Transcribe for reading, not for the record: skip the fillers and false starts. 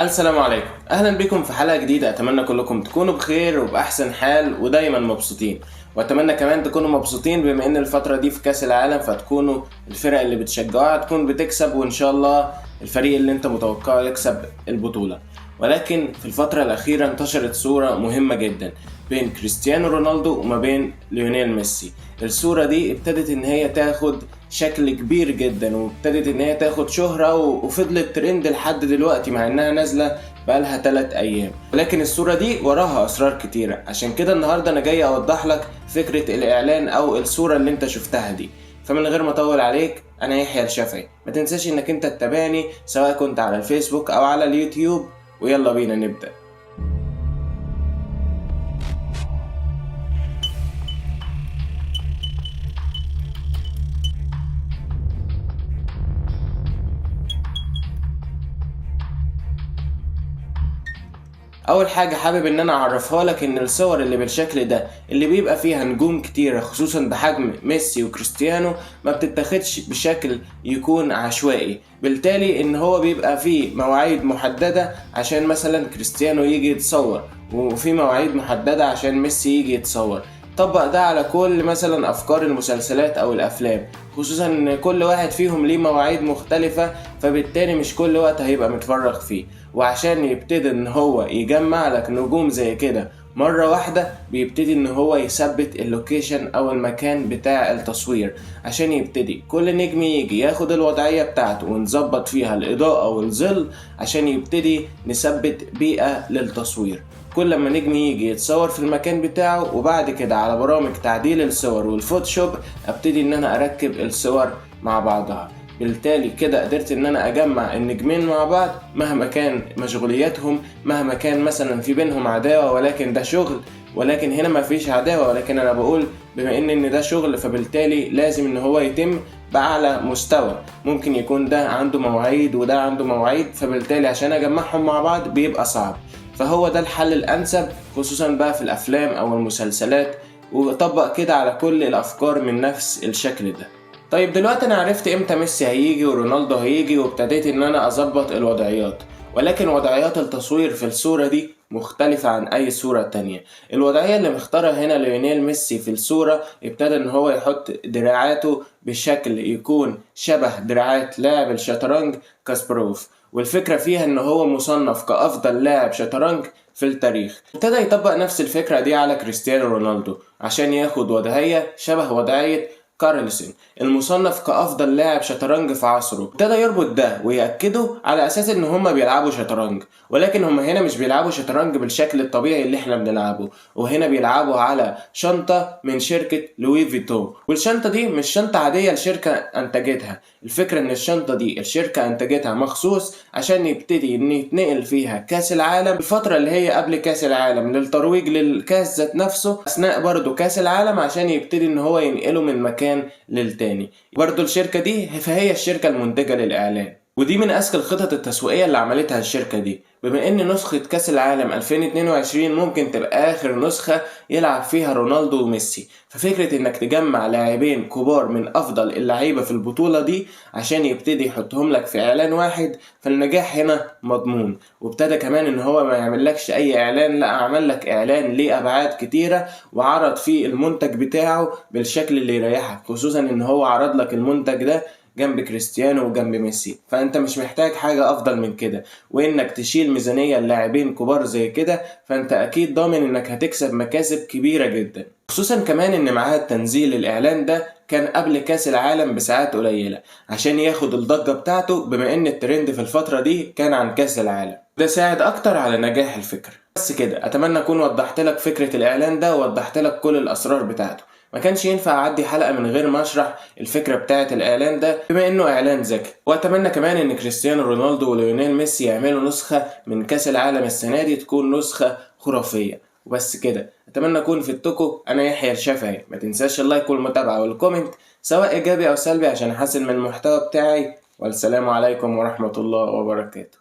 السلام عليكم، اهلا بكم في حلقة جديدة. اتمنى كلكم تكونوا بخير وباحسن حال ودايما مبسوطين، واتمنى كمان تكونوا مبسوطين بما ان الفترة دي في كاس العالم، فتكونوا الفرق اللي بتشجعوها تكون بتكسب، وان شاء الله الفريق اللي انت متوقعه يكسب البطولة. ولكن في الفترة الاخيرة انتشرت صورة مهمة جدا بين كريستيانو رونالدو وما بين ليونيل ميسي. الصورة دي ابتدت ان هي تاخد شكل كبير جدا، وابتدت ان هي تاخد شهرة وفضلت ترند لحد دلوقتي مع انها نازلة بقالها 3 ايام. ولكن الصورة دي وراها اسرار كتيرة، عشان كده النهاردة انا جاي اوضح لك فكرة الاعلان او الصورة اللي انت شفتها دي. فمن غير ما اطول عليك، انا يحيى الشافعي. ما تنساش انك انت تتابعني سواء كنت على الفيسبوك او على اليوتيوب، ويلا بينا نبدأ. اول حاجة حابب ان انا اعرفها لك ان الصور اللي بالشكل ده اللي بيبقى فيها نجوم كتيرة خصوصا بحجم ميسي وكريستيانو ما بتتاخدش بشكل يكون عشوائي، بالتالي ان هو بيبقى فيه مواعيد محددة عشان مثلا كريستيانو يجي يتصور، وفي مواعيد محددة عشان ميسي يجي يتصور. طبق ده على كل مثلا افكار المسلسلات او الافلام، خصوصا ان كل واحد فيهم ليه مواعيد مختلفة، فبالتالي مش كل وقت هيبقى متفرغ فيه. وعشان يبتدي ان هو يجمع لك نجوم زي كده مرة واحدة، بيبتدي ان هو يثبت اللوكيشن او المكان بتاع التصوير، عشان يبتدي كل نجم يجي ياخد الوضعية بتاعته ونظبط فيها الاضاءة والظل، عشان يبتدي نثبت بيئة للتصوير. كل ما نجم يجي يتصور في المكان بتاعه، وبعد كده على برامج تعديل الصور والفوتوشوب ابتدي ان انا اركب الصور مع بعضها. بالتالي كده قدرت ان انا اجمع النجمين مع بعض مهما كان مشغولياتهم، مهما كان مثلا في بينهم عداوة، ولكن ده شغل. ولكن هنا ما فيش عداوة، ولكن انا بقول بما ان ده شغل، فبالتالي لازم ان هو يتم بأعلى مستوى. ممكن يكون ده عنده مواعيد وده عنده مواعيد، فبالتالي عشان اجمعهم مع بعض بيبقى صعب. فهو ده الحل الانسب خصوصا بقى في الافلام او المسلسلات، وطبق كده على كل الافكار من نفس الشكل ده. طيب دلوقتي انا عرفت امتى ميسي هيجي ورونالدو هيجي، وابتديت ان انا اظبط الوضعيات. ولكن وضعيات التصوير في الصورة دي مختلفة عن اي صورة تانية. الوضعية اللي مختارها هنا ليونيل ميسي في الصورة، ابتدى ان هو يحط دراعاته بشكل يكون شبه دراعات لاعب الشطرنج كاسبروف، والفكرة فيها ان هو مصنف كأفضل لاعب شطرنج في التاريخ. ابتدى يطبق نفس الفكرة دي على كريستيانو رونالدو عشان ياخد وضعية شبه وضعية كارلسن المصنف كأفضل لاعب شطرنج في عصره. ابتدى يربط ده ويأكده على أساس إن هما بيلعبوا شطرنج، ولكن هما هنا مش بيلعبوا شطرنج بالشكل الطبيعي اللي احنا بنلعبه، وهنا بيلعبوا على شنطة من شركة لوي فيتو. والشنطة دي مش شنطة عادية الشركة أنتجتها، الفكرة إن الشنطة دي الشركة أنتجتها مخصوص عشان يبتدي إن يتنقل فيها كأس العالم، الفترة اللي هي قبل كأس العالم للترويج للكأس ذات نفسه، أثناء برضو كأس العالم عشان يبتدي إن هو ينقله من مكان للتاني. برضو الشركة دي فهي الشركة المنتجة للإعلان، ودي من أذكى الخطط التسويقية اللي عملتها الشركة دي، بما إن نسخة كأس العالم 2022 ممكن تبقى آخر نسخة يلعب فيها رونالدو وميسي. ففكرة إنك تجمع لاعبين كبار من أفضل اللعيبة في البطولة دي عشان يبتدي يحطهم لك في إعلان واحد، فالنجاح هنا مضمون. وابتدى كمان إن هو ما يعملكش أي إعلان، لا، عمل لك إعلان ليه أبعاد كتيرة وعرض فيه المنتج بتاعه بالشكل اللي يريحك، خصوصا إن هو عرض لك المنتج ده جنب كريستيانو وجنب ميسي، فانت مش محتاج حاجة افضل من كده. وانك تشيل ميزانية اللاعبين كبار زي كده، فانت اكيد ضامن انك هتكسب مكاسب كبيرة جدا، خصوصا كمان ان معاه التنزيل الاعلان ده كان قبل كاس العالم بساعات قليلة عشان ياخد الضجة بتاعته، بما ان الترند في الفترة دي كان عن كاس العالم. ده ساعد اكتر على نجاح الفكرة. بس كده، اتمنى اكون وضحت لك فكرة الاعلان ده ووضحت لك كل الاسرار بتاعته. ما كانش ينفع اعدي حلقة من غير ما اشرح الفكرة بتاعة الاعلان ده بما انه اعلان ذكي. واتمنى كمان ان كريستيانو رونالدو وليونيل ميسي يعملوا نسخة من كاس العالم السنة دي تكون نسخة خرافية. وبس كده، اتمنى اكون فدتكم. انا يحيى الشافعي. ما تنساش اللايك والمتابعة والكومنت سواء ايجابي او سلبي عشان احسن من المحتوى بتاعي. والسلام عليكم ورحمة الله وبركاته.